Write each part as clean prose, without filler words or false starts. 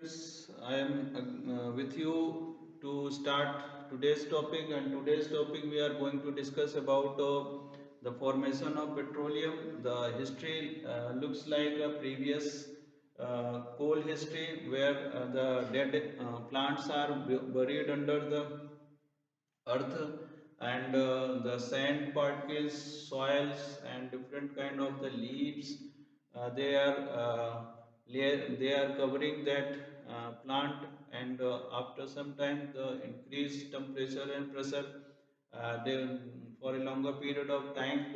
Friends, I am with you to start today's topic, and today's topic we are going to discuss about the formation of petroleum. The history looks like a previous coal history where the dead plants are buried under the earth, and the sand particles, soils, and different kind of the leaves, they are covering that plant, and after some time the increased temperature and pressure, they for a longer period of time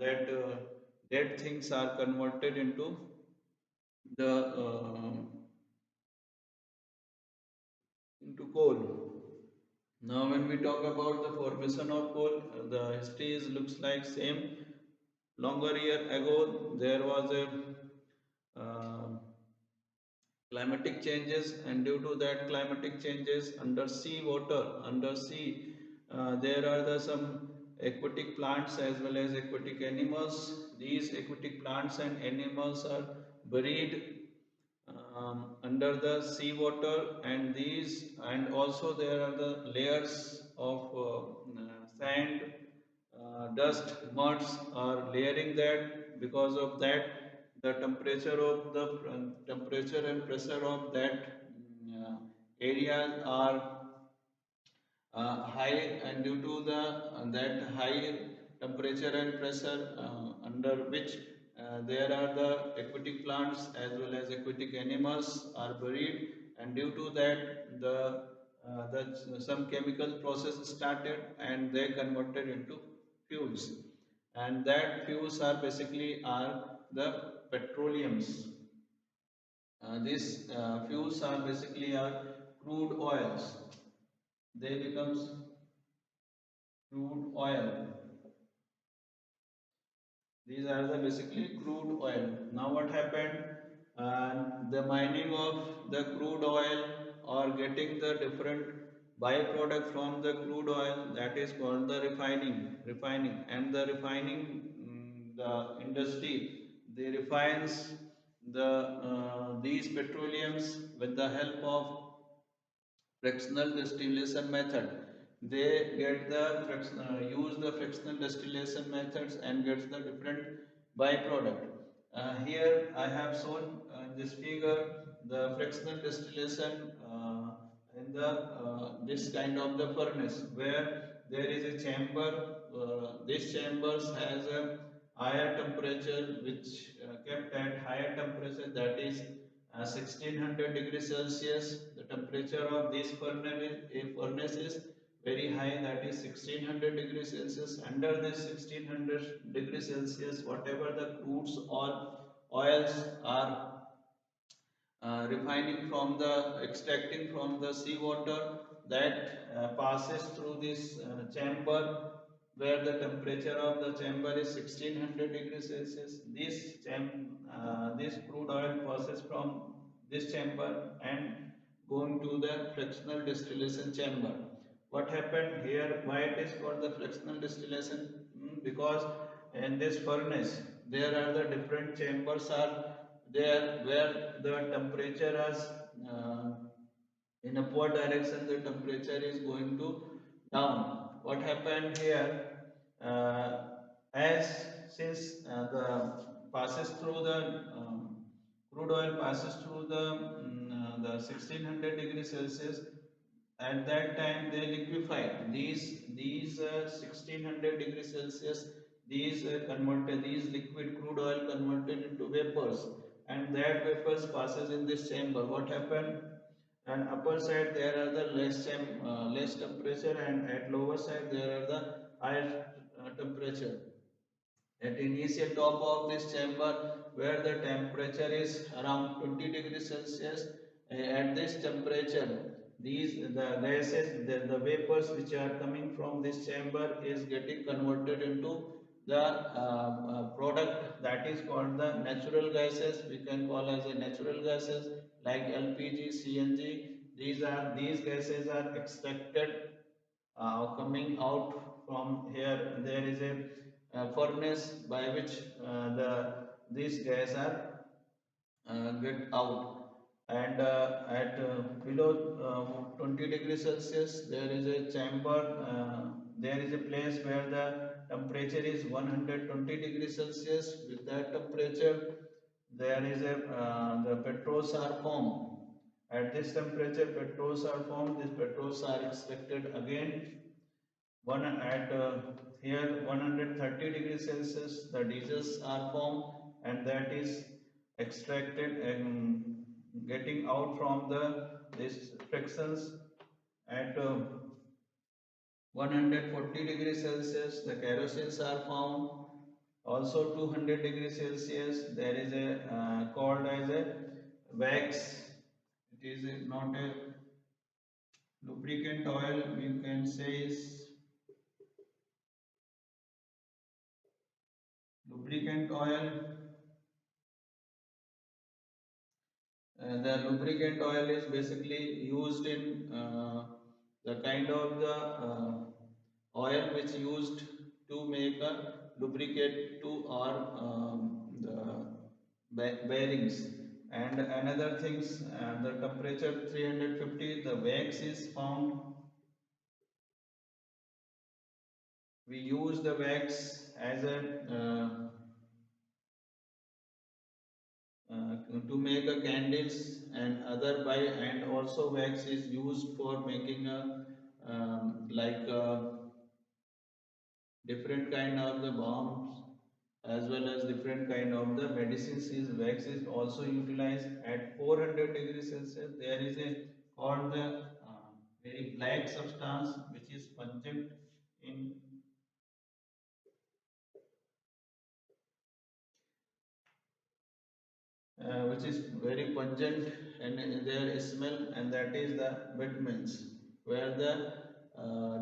that dead things are converted into coal. Now, when we talk about the formation of coal, the history looks like same. Longer year ago, there was a climatic changes, and due to that climatic changes, under sea, there are some aquatic plants as well as aquatic animals. These aquatic plants and animals are buried under the seawater, and also there are the layers of sand, dust, muds are layering that. Because of that, the temperature and pressure of that areas are high, and due to the that high temperature and pressure, under which there are the aquatic plants as well as aquatic animals are buried, and due to that some chemical process started, and they converted into fuels, and that fuels are basically are the petroleums. These fuels are basically are crude oils. They becomes crude oil. These are the basically crude oil. Now what happened? The mining of the crude oil, or getting the different byproduct from the crude oil, that is called the refining, and the refining, the industry, they refines these petroleums with the help of fractional distillation method. They get the use the fractional distillation methods and gets the different byproduct. Here I have shown in this figure the fractional distillation in the this kind of the furnace, where there is a chamber. This chambers has a higher temperature, which kept at higher temperature, that is 1600 degrees Celsius. The temperature of this furnace is very high, that is 1600 degrees Celsius. Under this 1600 degrees Celsius, whatever the crudes or oils are refining from the extracting from the seawater, that passes through this chamber, where the temperature of the chamber is 1600 degrees Celsius. This crude oil passes from this chamber and going to the fractional distillation chamber. What happened here? Why it is called the fractional distillation? Because in this furnace there are the different chambers are there, where the temperature is uh, in upward direction, the temperature is going to down. What happened here? uh, as since the passes through the crude oil passes through the 1600 degrees Celsius, at that time they liquefy these 1600 degrees Celsius. These liquid crude oil converted into vapors, and that vapors passes in this chamber. What happened? And upper side there are the less temperature, and at lower side there are the higher temperature. At initial top of this chamber, where the temperature is around 20 degrees Celsius, at this temperature, the gases, the vapors which are coming from this chamber is getting converted into the product, that is called the natural gases. We can call as a natural gases like LPG, CNG. These gases are extracted, coming out from here. There is a furnace by which the these gas are get out, and at below 20 degrees Celsius there is a chamber, there is a place where the temperature is 120 degrees Celsius. With that temperature there is a the petrols are formed. At this temperature petrols are formed. These petrols are extracted again. One at here 130 degrees Celsius the diesels are formed, and that is extracted and getting out from the this frictions. At 140 degrees Celsius the kerosene are found. Also 200 degrees Celsius there is a called as a wax. It is not a lubricant oil, you can say is lubricant oil. The lubricant oil is basically used in the kind of the oil which used to make a lubricate to our the bearings. And another things, the temperature 350, the wax is found. We use the wax as a to make a candles and other by, and also wax is used for making a like different kind of the bombs as well as different kind of the medicines. Is wax is also utilized at 400 degrees Celsius. There is a called the very black substance which is pungent in which is very pungent and their smell, and that is the vitamins, where the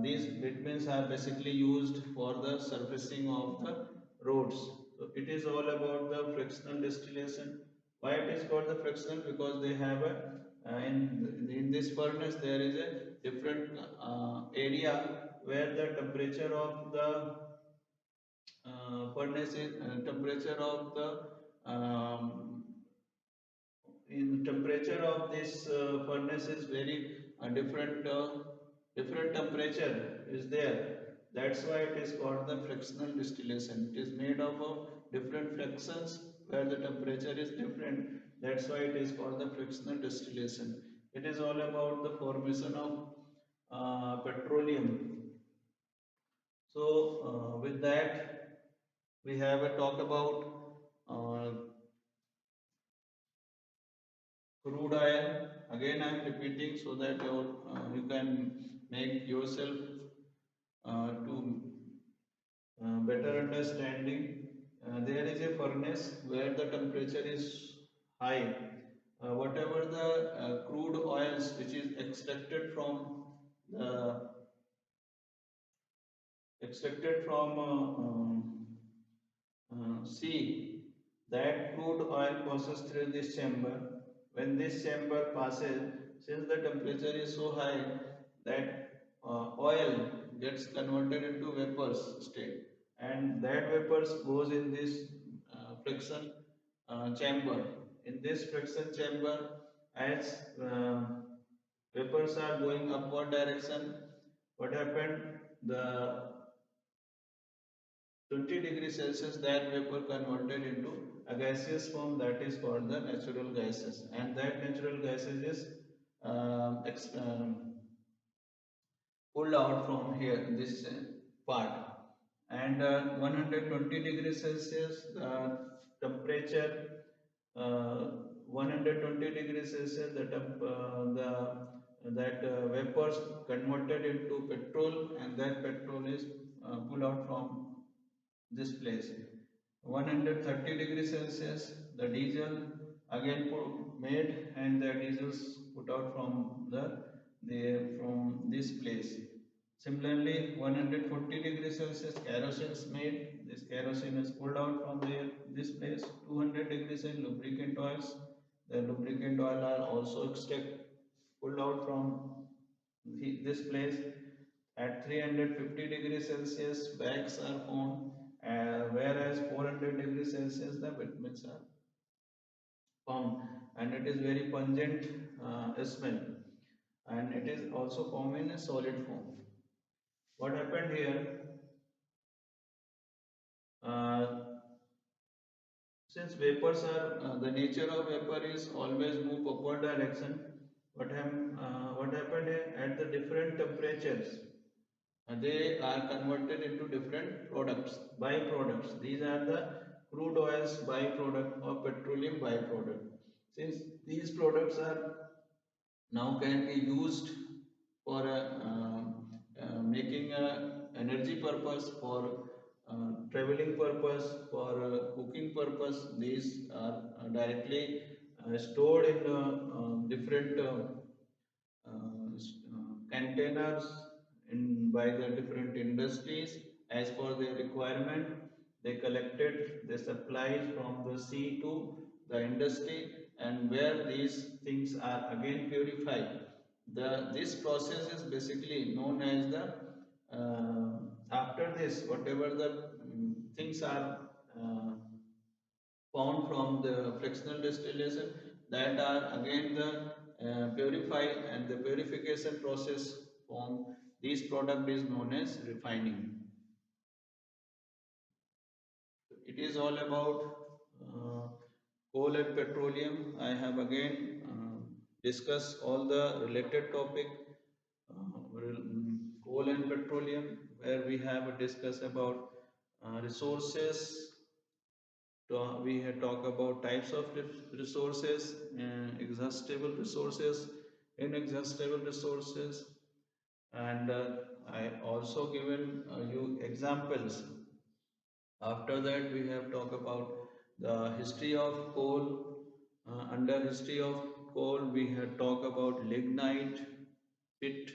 these vitamins are basically used for the surfacing of the roads. So it is all about the frictional distillation. Why it is called the frictional? Because they have a in this furnace there is a different area where the temperature of the furnace is temperature of the um, in temperature of this furnace is very different temperature is there. That's why it is called the frictional distillation. It is made up of different frictions where the temperature is different. That's why it is called the frictional distillation. It is all about the formation of petroleum. So with that we have a talk about uh, crude oil. Again I am repeating so that you can make yourself to better understanding. There is a furnace where the temperature is high. Whatever the crude oils which is extracted from sea, that crude oil passes through this chamber. When this chamber passes, since the temperature is so high that oil gets converted into vapors state, and that vapors goes in this friction chamber. In this friction chamber, as vapors are going upward direction, what happened? The 20 degrees Celsius that vapor converted into a gaseous form, that is called the natural gases, and that natural gases is pulled out from here this part. And 120 degrees Celsius temperature, uh, 120 degrees Celsius the that vapors converted into petrol, and that petrol is pulled out from this place. 130 degrees Celsius the diesel again made, and the diesels put out from the from this place. Similarly 140 degrees Celsius kerosene is made. This kerosene is pulled out from there this place. 200 degrees and lubricant oils, the lubricant oil are also pulled out from this place. At 350 degrees Celsius bags are formed, whereas 400 degrees Celsius the vitamins are formed. and it is very pungent smell, and it is also formed in a solid form. What happened here? Uh, since vapors are the nature of vapor is always move upward direction, what happened here at the different temperatures? They are converted into different products, byproducts. These are the crude oils byproduct or petroleum byproduct. Since these products are now can be used for making energy purpose, for traveling purpose, for cooking purpose. These are directly stored in different containers by the different industries as per their requirement. They collected, they supplied from the sea to the industry, and where these things are again purified. This process is basically known as the after this whatever the things are uh, found from the fractional distillation, that are again the purify, and the purification process form this product is known as refining. It is all about uh, coal and petroleum. I have again discussed all the related topic, coal and petroleum, where we have discussed about resources. We had talked about types of resources, exhaustible resources, inexhaustible resources, and I also given you examples. After that, we have talked about the history of coal. Under history of coal, we had talked about lignite, pit,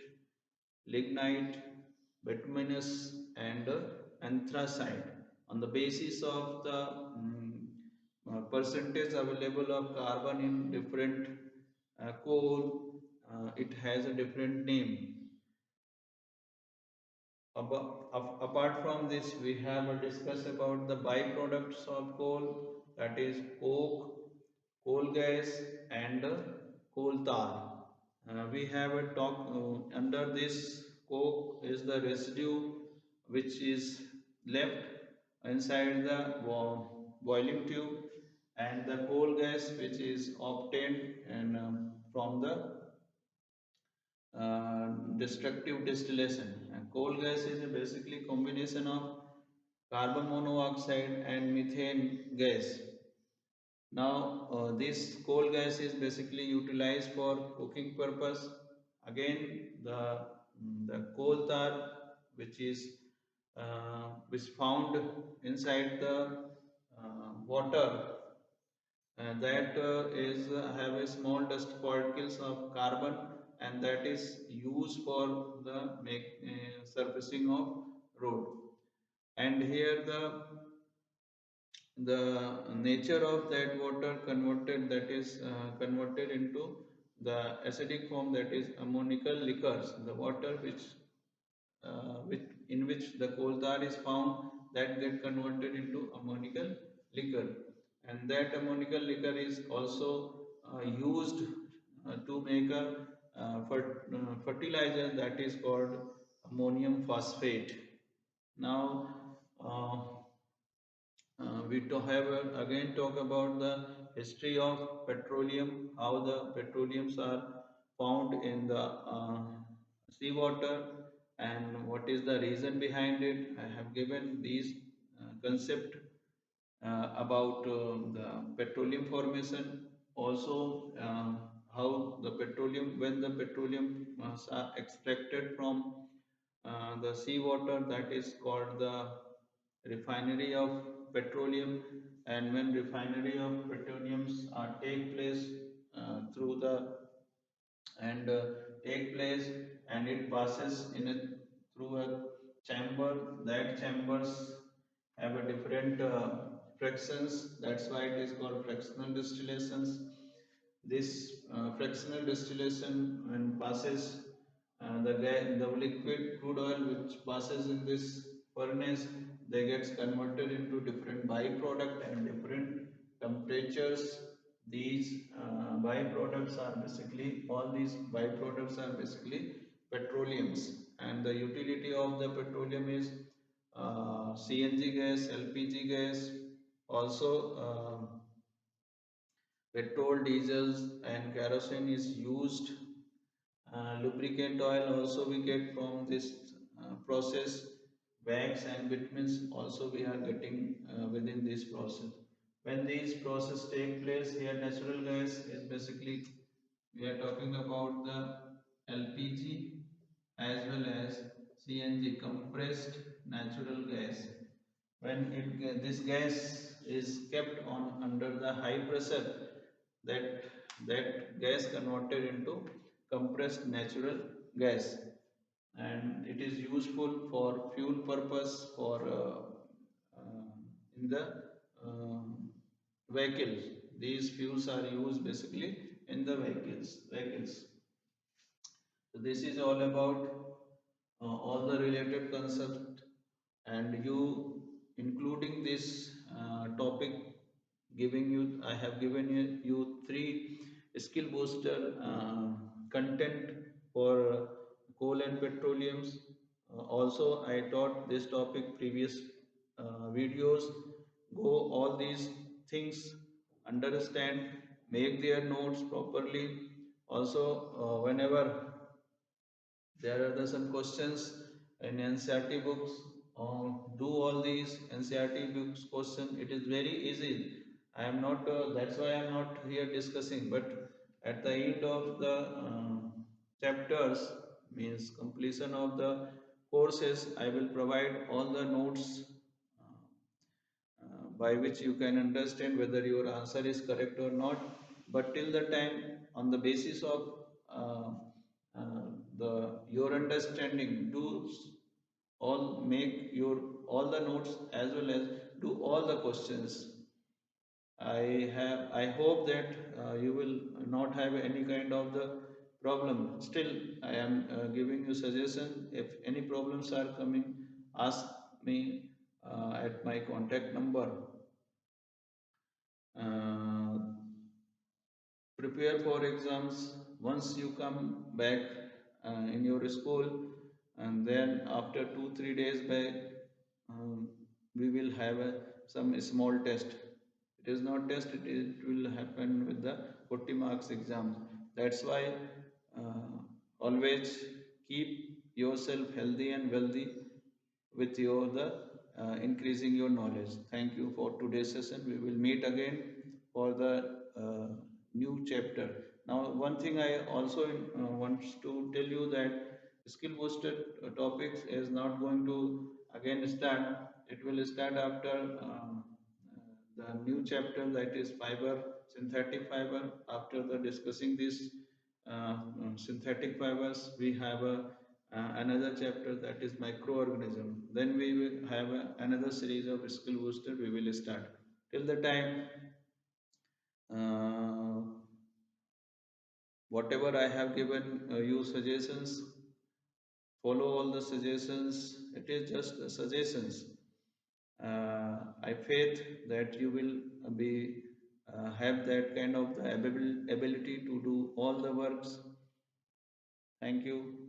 lignite, bituminous, and anthracite. On the basis of the percentage available of carbon in different coal, it has a different name. Apart from this, we have discussed about the byproducts of coal, that is coke, coal gas, and coal tar. We have a talk under this coke is the residue which is left inside the boiling tube, and the coal gas which is obtained and from the destructive distillation. And coal gas is a basically combination of carbon monoxide and methane gas. Now, this coal gas is basically utilized for cooking purpose. Again, the coal tar, which is which found inside the water, that is have a small dust particles of carbon, and that is used for the surfacing of road. And here the nature of that water converted, that is converted into the acidic form, that is ammonical liquors. The water which in which the coal tar is found, that get converted into ammonical liquor, and that ammonical liquor is also used to make a fertilizer that is called ammonium phosphate. Now we to have again talk about the history of petroleum, how the petroleums are found in the seawater, and what is the reason behind it. I have given these concept about the petroleum formation, also how the petroleum, when the petroleum are extracted from the seawater, that is called the refinery of petroleum, and when refinery of petroleums are take place through the and take place, and it passes in a through a chamber. That chambers have a different fractions, that's why it is called fractional distillations. This fractional distillation and passes the liquid crude oil which passes in this furnace, they gets converted into different byproduct and different temperatures. these byproducts are basically, all these byproducts are basically petroleums, and the utility of the petroleum is CNG gas, LPG gas, also petrol, diesels and kerosene is used. Lubricant oil also we get from this process. Wax and vitamins also we are getting within this process. When these process take place here, natural gas is basically, we are talking about the LPG as well as CNG, compressed natural gas. When this gas is kept on under the high pressure, that that gas converted into compressed natural gas, and it is useful for fuel purpose for uh, in the uh, vehicles. These fuels are used basically in the vehicles. So this is all about all the related concepts, and you including this topic, giving you, I have given you three skill booster content for coal and petroleums. Also I taught this topic previous videos. Go all these things, understand, make their notes properly. Also whenever there are some questions in NCERT books. Do all these NCERT books question. It is very easy. I am not. That's why I am not here discussing. But at the end of the chapters, means completion of the courses, I will provide all the notes by which you can understand whether your answer is correct or not. But till the time, on the basis of uh, uh, the your understanding, do all, make your all the notes as well as do all the questions. I hope that you will not have any kind of the problem. Still I am giving you suggestion. If any problems are coming, ask me at my contact number. uh, Prepare for exams once you come back in your school, and then after 2 3 days back, um, we will have some small test. It is not test, it will happen with the 40 marks exams. That's why always keep yourself healthy and wealthy with your the increasing your knowledge. Thank you for today's session. We will meet again for the uh, new chapter. Now, one thing I also want to tell you, that skill booster topics is not going to again start. It will start after the new chapter, that is fiber, synthetic fiber. After the discussing these synthetic fibers, we have another chapter, that is microorganism. Then we will have another series of skill booster we will start. Till the time, uh, whatever I have given you suggestions, follow all the suggestions. It is just suggestions. I faith that you will be have that kind of the ability to do all the works. Thank you.